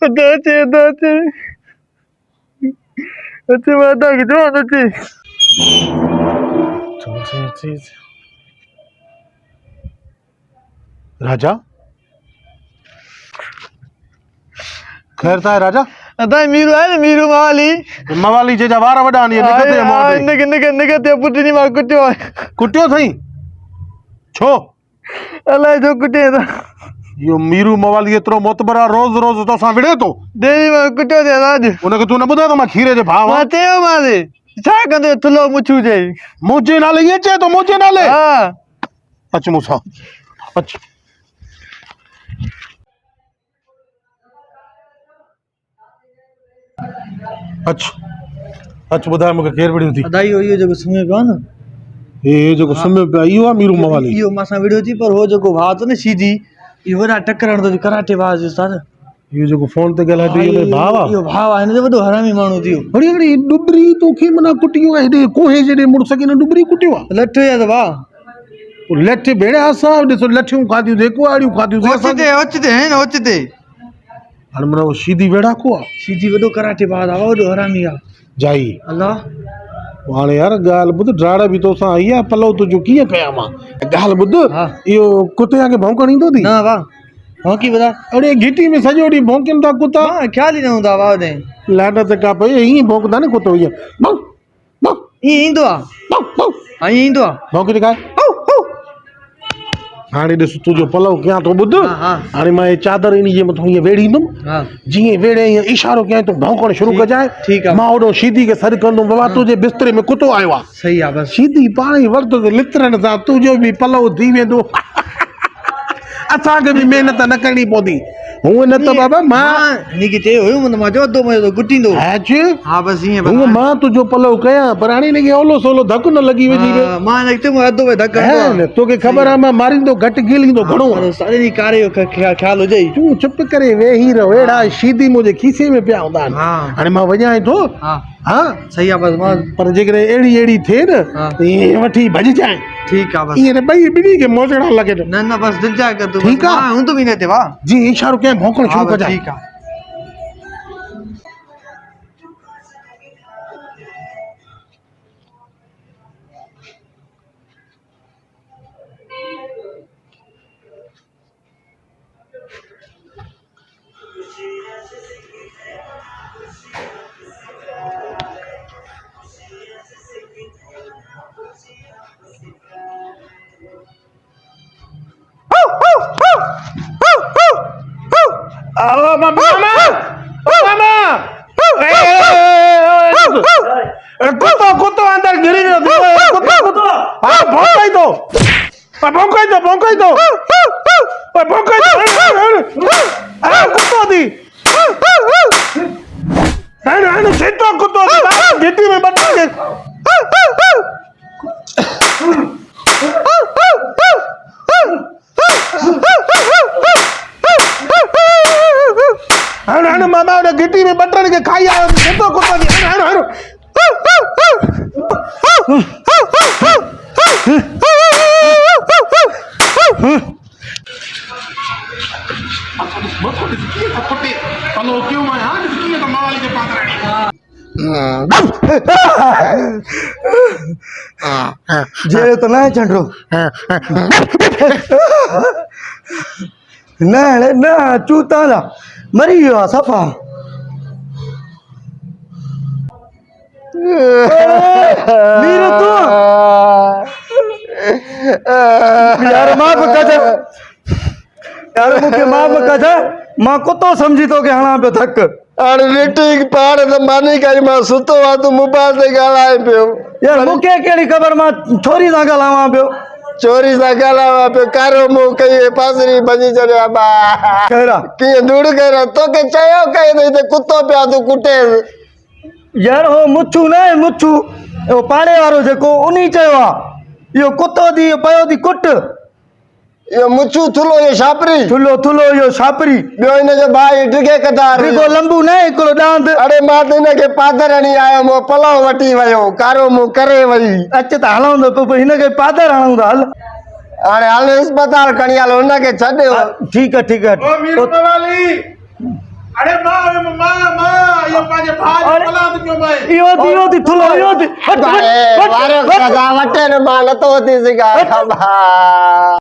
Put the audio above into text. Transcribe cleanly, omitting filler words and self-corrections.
Doce, doce. Doce mata gitu, doce. राजा खैर था राजा अदा मीरू है मीरू मवाली मवाली जे जवार वडानी निकते मोते निकते पुटनी मार कुटियो कुटियो सही छो अल्लाह जो कुटियो था यो मीरू मवाली एतरो मोतबरा रोज रोज तो सा विड़े तो देवी मार कुटियो दे आज उनके तू न बुधा तो मैं खीरे जे भाव माते मारे छा कंदे थुलो मुछू जे मुझे ना ले ये चे तो मुझे ना ले हां अच्छा मूसा अच्छा अच्छा अच्छा बुधा मुके केर बड़ी थी अदाई हो यो जो समय पे ना ये जो समय पे आयो आ मीरू मवाली यो मासा वीडियो थी पर हो जो भात ने सीधी यो वडा टकरण तो कराटे बाज उस्ताद ये जो फोन ते गला दी में भावा यो भाव आने जो बडो हरामी मानू दियो बड़ी बड़ी डुबरी तो के मना कुटियो है कोहे जे मुड़ सके न डुबरी कुटियो लट्ठो या तो वाह लट्ठे भेड़े आसा सो लट्ठियों खादियो देखो आड़ियों खादियो ओचते है ना ओचते हन मना वो सीधी वेड़ा को सीधी वडो कराटे बाज आवा वडो हरामी आ जाई अल्लाह वाले यार गाल बुध ड्राड़ा भी तो सा आया पलो तो जो किया कया मा गाल बुध यो कुत्ते आके भौंकणी तो दी ना वाह भौंकी बता अरे घिटी में सजोड़ी भौंकन ता कुत्ता हां ख्याल ही ना हुंदा वाह दे लाडा ते का पे ही भौंकदा ने कुत्तो ये भौ भौ ई इंदो आ भौ भौ हां ई इंदो आ भौंकी दिखाए हाणे ॾिस तुंहिंजो पलव कयां थो ॿुध हाणे मां ये चादर इन जे मथां ईअं वेड़ींदुमि जीअं वेड़े ईअं इशारो कयां तूं भौंकण शुरू कजाए ठीकु आहे मां ओॾो सीधी खे सॾु कंदुमि बाबा तुंहिंजे बिस्तरे में कुतो आयो आहे सही आहे बसि सीधी पाण ई वर्त ते लितरण सां तुंहिंजो बि पलव थी वेंदो असांखे बि महिनत न करणी पवंदी हूअं न त बाबा मां नी की चयो हुयो मां जो अधो मजो गुटींदो हां बस ईअं हूअं मां तुंहिंजो पलव कयां पर हाणे हिनखे ओलो सोलो धक न लॻी वञे मां हिनखे अधो में धक तोखे ख़बर आहे मां मारींदो घटि गिलींदो घणो सारी कारे जो ख्याल हुजे तूं चुप करे वेही रहो अहिड़ा सीधी मुंहिंजे खीसे में पिया हूंदा आहिनि हाणे मां वञां थो हा सही आहे बसि मां पर जेकॾहिं अहिड़ी थिए न ईअं वठी भॼजाए ठीकु आहे बसि ईअं न ॿई ॿिन्ही खे मोजणा लॻे थो न न बसि दिलि जाए कर तूं ठीकु आहे हूं तो बि न ते वाह जी इशारो कयां भौंकण शुरू कजाए ठीकु आहे कुत्तो अंदर गिरी कुत्तो भौंकाई दो कुत्तो दी सीधो कुत्तो गिट्टी में बता के हण मामा ने गिट्टी में बटन के खाई आयो सीधो कुत्तो दी हण पलो क्यों मैं हां किए तो मवाली के पास जे तो ना चंड्रो ना ना चूता ला मरी गयो सफा मीरू तू यार माफ कर यार मुझे माफ कर मां कुत्तो समझी तो के हणा पे थक अरे लिटी पाड़ तो मानी करी मां सुतो आ तू मोबाइल से गालाए पियो यार मुके केड़ी खबर मां छोरी सा गालावा पियो चोरी सा गालावा पियो कारो मु कई पासरी बजी चढ़या बा कहरा की दूड़ कर तो के चयो कई नहीं ते कुत्तो पिया तू कुटे यार हो मुच्छू ना मुच्छू ओ पाड़े वारो जेको उनी चयो आ यो कुत्तो दी पयो दी कुट यो मुचू थुलो ये छापरी थुलो थुलो यो छापरी ॿियो हिन जो भाई टिके कतार हिकिड़ो लंबू न हिकिड़ो ॾांद अरे मां त हिनखे पादर हणी आयो मूं पलव वठी वियो कारो मुंहुं करे वई अच त हलूं त पोइ हिनखे पादर हणूं था हल हाणे हल इस्पताल खणी हल हुनखे छॾियो ठीकु आहे ठीकु ओ मीर आहे वाली अरे मां ये पाजे भाई पलाद क्यों भाई इहो थी थुलो इहो थी वारो सदा वटे न मां नथो थी सघां